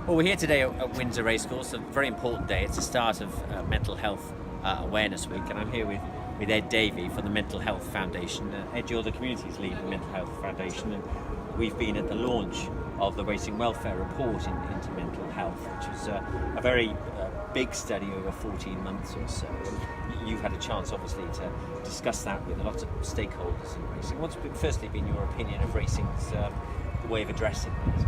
Well, we're here today at Windsor Racecourse, a very important day. It's the start of Mental Health Awareness Week, and I'm here with Ed Davey from the Mental Health Foundation. Ed, you're the Communities Lead for Mental Health Foundation, and we've been at the launch of the Racing Welfare Report into mental health, which was a very big study over 14 months or so. And you've had a chance, obviously, to discuss that with a lot of stakeholders in racing. What's firstly been your opinion of racing's way of addressing it?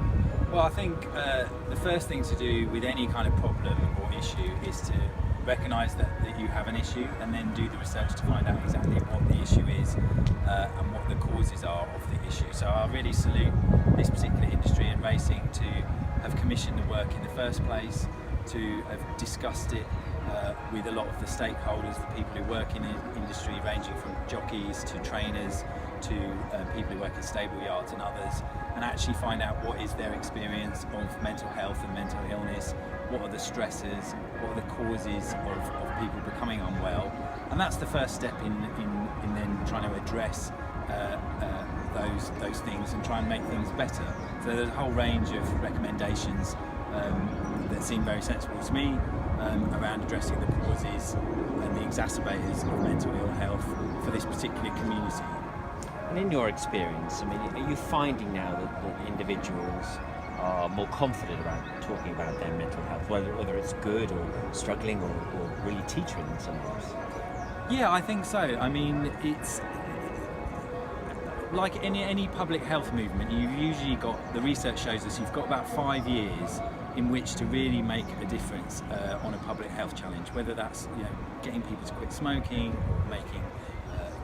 Well, I think the first thing to do with any kind of problem or issue is to recognise that you have an issue and then do the research to find out exactly what the issue is and what the causes are of the issue. So I really salute this particular industry and racing to have commissioned the work in the first place, to have discussed it with a lot of the stakeholders, the people who work in the industry, ranging from jockeys to trainers to people who work in stable yards and others, and actually find out what is their experience of mental health and mental illness, what are the stresses, what are the causes of people becoming unwell. And that's the first step in then trying to address those things and try and make things better. So there's a whole range of recommendations that seem very sensible to me around addressing the causes and the exacerbators of mental ill health for this particular community. And in your experience, I mean, are you finding now that individuals are more confident about talking about their mental health, whether it's good or struggling or really teetering in some ways? Yeah, I think so. I mean, it's like any public health movement, you've usually got, the research shows us, you've got about 5 years in which to really make a difference on a public health challenge, whether that's getting people to quit smoking, or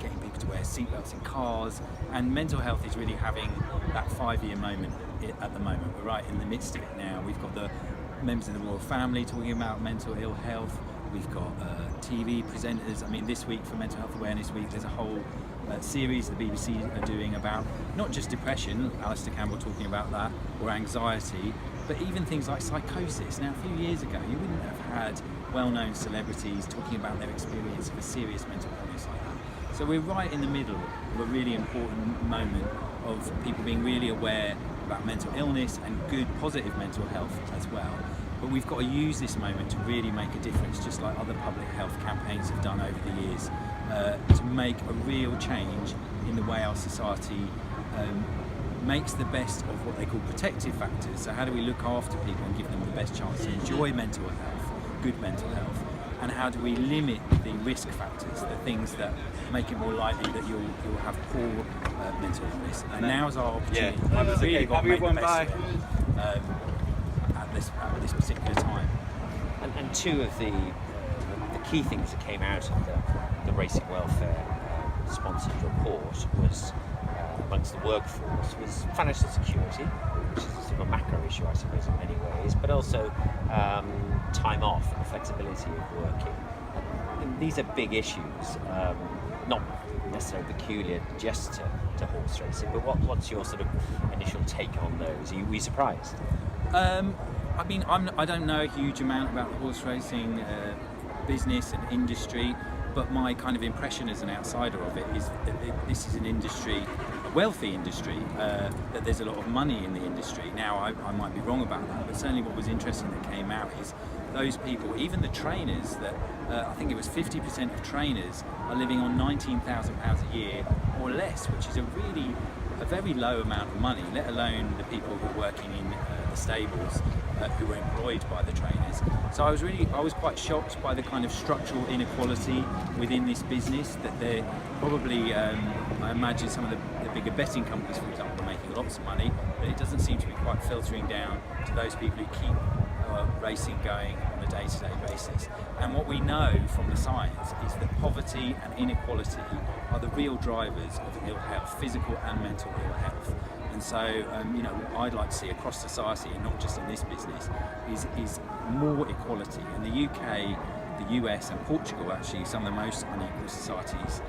getting people to wear seatbelts in cars. And mental health is really having that 5-year moment at the moment. We're right in the midst of it now. We've got the members of the royal family talking about mental ill health. We've got TV presenters. I mean, this week for Mental Health Awareness Week, there's a whole series the BBC are doing about not just depression, Alistair Campbell talking about that, or anxiety, but even things like psychosis. Now, a few years ago, you wouldn't have had well-known celebrities talking about their experience of a serious mental illness like that. So we're right in the middle of a really important moment of people being really aware about mental illness and good, positive mental health as well. But we've got to use this moment to really make a difference, just like other public health campaigns have done over the years, to make a real change in the way our society makes the best of what they call protective factors. So how do we look after people and give them the best chance to enjoy mental health, good mental health, and how do we limit the risk factors, the things that make it more likely that you'll have poor mental illness. And now's our opportunity. Yeah. We've really got to make the Everyone best of it at this particular time. And two of the key things that came out of the Racing Welfare sponsored report was, amongst the workforce, was financial security, which is sort of a macro issue, I suppose, in many ways, but also time off and flexibility of working. And these are big issues, not necessarily peculiar just to horse racing, but what's your sort of initial take on those? Were you surprised? I mean, I don't know a huge amount about the horse racing business and industry, but my kind of impression as an outsider of it is that this is an industry, a wealthy industry, that there's a lot of money in the industry. Now, I might be wrong about that, but certainly what was interesting that came out is those people, even the trainers, that I think it was 50% of trainers are living on £19,000 a year or less, which is a very low amount of money, let alone the people who are working in the stables who were employed by the trainers. So I was quite shocked by the kind of structural inequality within this business, that they're probably, I imagine some of the bigger betting companies, for example, are making lots of money, but it doesn't seem to be quite filtering down to those people who keep racing going on a day-to-day basis. And what we know from the science is that poverty and inequality are the real drivers of ill health, physical and mental ill health. And so, what I'd like to see across society, and not just in this business, is more equality. And the UK, the US and Portugal actually some of the most unequal societies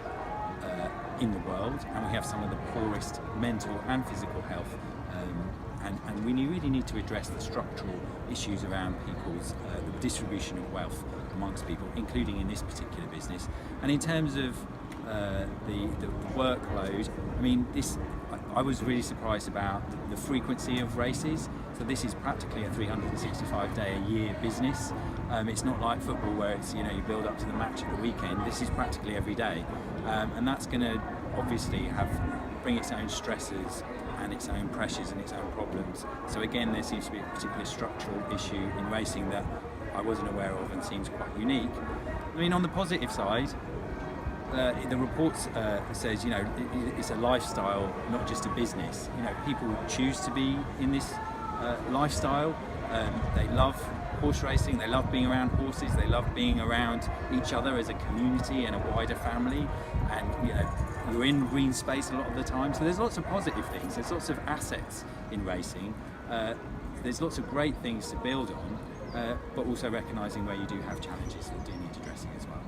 in the world, and we have some of the poorest mental and physical health. And we really need to address the structural issues around people's the distribution of wealth amongst people, including in this particular business. And in terms of the workload, I mean, I was really surprised about the frequency of races. So So this is practically a 365-day a year business. It's not like football where it's, you build up to the match at the weekend. This is practically every day, and that's going to obviously bring its own stresses and its own pressures and its own problems. So again, there seems to be a particular structural issue in racing that I wasn't aware of and seems quite unique. I mean, on the positive side, the report says, it's a lifestyle, not just a business. People choose to be in this lifestyle. They love horse racing, they love being around horses, they love being around each other as a community and a wider family, and you're in green space a lot of the time. So there's lots of positive things, there's lots of assets in racing, there's lots of great things to build on, but also recognising where you do have challenges that do need addressing as well.